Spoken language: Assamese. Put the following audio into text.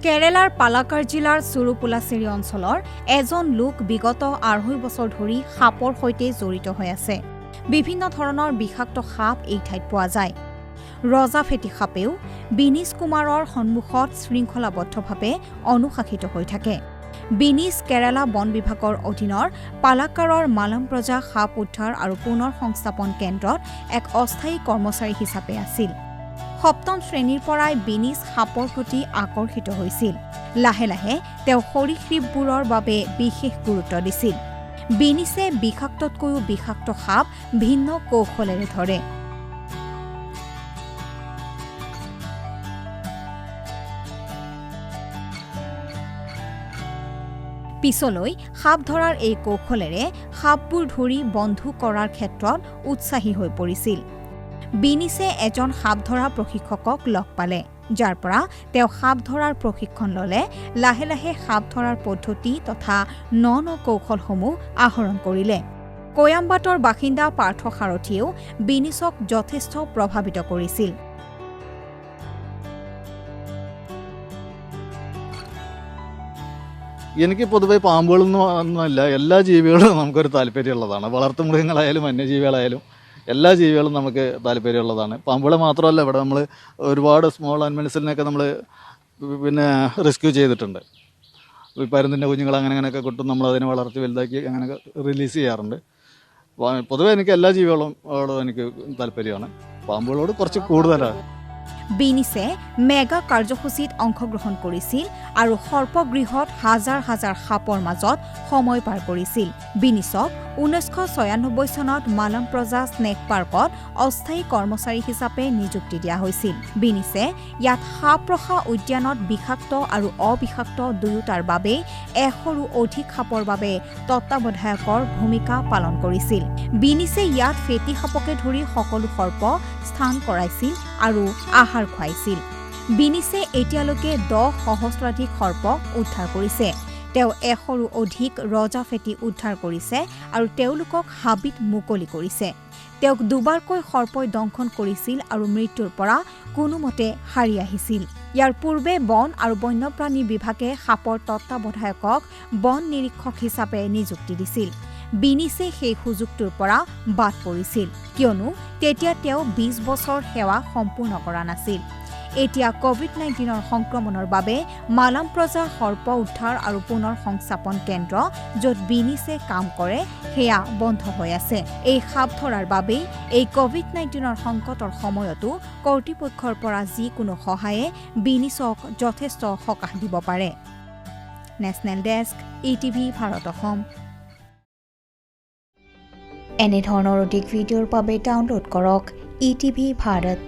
কেৰেলাৰ পালাক্কাড় জিলাৰ চুৰুপুলাচেৰী অঞ্চলৰ এজন লোক বিগত ২.৫ বছৰ ধৰি সাপৰ সৈতে জড়িত হৈ আছে। বিভিন্ন ধৰণৰ বিষাক্ত সাপ এই ঠাইত পোৱা যায়। ৰজাফেটি সাপেও বিনিছ কুমাৰৰ সন্মুখত শৃংখলাবদ্ধভাৱে অনুশাসিত হৈ থাকে। বিনিছ কেৰালা বন বিভাগৰ অধীনৰ পালাক্কাড়ৰ মালাম্প্ৰজা সাপ উদ্ধাৰ আৰু পুনৰ সংস্থাপন কেন্দ্ৰত এক অস্থায়ী কৰ্মচাৰী হিচাপে আছিল। সপ্তম শ্ৰেণীৰ পৰাই বিনিছ সাপৰ প্ৰতি আকৰ্ষিত হৈছিল। লাহে লাহে তেওঁ সৰীসৃপবোৰৰ বাবে বিশেষ গুৰুত্ব দিছিল। বিনিছে বিষাক্ততকৈও বিষাক্ত সাপ ভিন্ন কৌশলেৰে ধৰে। পিছলৈ সাপ ধৰাৰ এই কৌশলেৰে সাপবোৰ ধৰি বন্ধু কৰাৰ ক্ষেত্ৰত উৎসাহী হৈ পৰিছিল। বিনিছে এজন সাপ ধৰা প্ৰশিক্ষকক লগ পালে, যাৰ পৰা তেওঁ সাপ ধৰাৰ প্ৰশিক্ষণ ল'লে। লাহে লাহে সাপ ধৰাৰ পদ্ধতি তথা ন কৌশলসমূহ আহৰণ কৰিলে। কোয়াম্বাটৰ বাসিন্দা পাৰ্থ সাৰথীয়েও বিনিছক যথেষ্ট প্ৰভাৱিত কৰিছিল। എനിക്ക് പൊതുവെ പാമ്പുകളൊന്നുമല്ല, എല്ലാ ജീവികളും നമുക്കൊരു താല്പര്യമുള്ളതാണ്. വളർത്തുമൃഗങ്ങളായാലും വന്യജീവികളായാലും എല്ലാ ജീവികളും നമുക്ക് താല്പര്യമുള്ളതാണ്. പാമ്പുകളെ മാത്രമല്ല, ഇവിടെ നമ്മൾ ഒരുപാട് സ്മോൾ ആനിമൽസിനെയൊക്കെ നമ്മൾ റെസ്ക്യൂ ചെയ്തിട്ടുണ്ട്. പരുന്തിൻ്റെ കുഞ്ഞുങ്ങൾ അങ്ങനെയൊക്കെ കൊട്ടും നമ്മൾ അതിനെ വളർത്തി വലുതാക്കി അങ്ങനെയൊക്കെ റിലീസ് ചെയ്യാറുണ്ട്. പൊതുവെ എനിക്ക് എല്ലാ ജീവികളോടും എനിക്ക് താല്പര്യമാണ്. പാമ്പുകളോട് കുറച്ച് കൂടുതലാണ്। বিনিছে মেগা কাৰ্যসূচীত অংশগ্ৰহণ কৰিছিল আৰু সৰ্পগৃহত হাজাৰ হাজাৰ সাপৰ মাজত সময় পাৰ কৰিছিল। বিনিছক 1996 চনত মালাম্প্ৰজা স্নেক পাৰ্কত অস্থায়ী কৰ্মচাৰী হিচাপে নিযুক্তি দিয়া হৈছিল। বিনিছে ইয়াত সাপ ৰখা উদ্যানত বিষাক্ত আৰু অবিষাক্ত দুয়োটাৰ বাবেই 100ৰো অধিক সাপৰ বাবে তত্ত্বাৱধায়কৰ ভূমিকা পালন কৰিছিল। বিনিছে ইয়াত ফেটি সাপকে ধৰি সকলো সৰ্প স্থান কৰাইছিল আৰু আহাৰ খুৱাইছিল। বিনিছে এতিয়ালৈকে 10 সহস্ৰাধিক সৰ্পক উদ্ধাৰ কৰিছে। তেওঁ 100ৰো অধিক ৰজাফেটি উদ্ধাৰ কৰিছে আৰু তেওঁলোকক হাবিত মুকলি কৰিছে। তেওঁক দুবাৰকৈ সৰ্পই দংশন কৰিছিল আৰু মৃত্যুৰ পৰা কোনোমতে সাৰি আহিছিল। ইয়াৰ পূৰ্বে বন আৰু বন্যপ্ৰাণী বিভাগে সাপৰ তত্ত্বাৱধায়কক বন নিৰীক্ষক হিচাপে নিযুক্তি দিছিল। বিনিছে সেই সুযোগটোৰ পৰা বাদ পৰিছিল, কিয়নো তেতিয়া তেওঁ 20 বছৰ সেৱা সম্পূৰ্ণ কৰা নাছিল। এতিয়া কোভিড-19ৰ সংক্ৰমণৰ বাবে মালাম্প্ৰজা সৰ্প উদ্ধাৰ আৰু পুনৰ সংস্থাপন কেন্দ্ৰ, য'ত বিনিছে কাম কৰে, সেয়া বন্ধ হৈ আছে। এই সাপ ধৰাৰ বাবেই এই কোভিড-19ৰ সংকটৰ সময়তো কৰ্তৃপক্ষৰ পৰা যিকোনো সহায়ে বিনিছক যথেষ্ট সকাহ দিব পাৰে। National desk, ETV Bharat Assam. এনেধৰণৰ অধিক ভিডিঅ'ৰ বাবে ডাউনলোড কৰক ETV ভাৰত।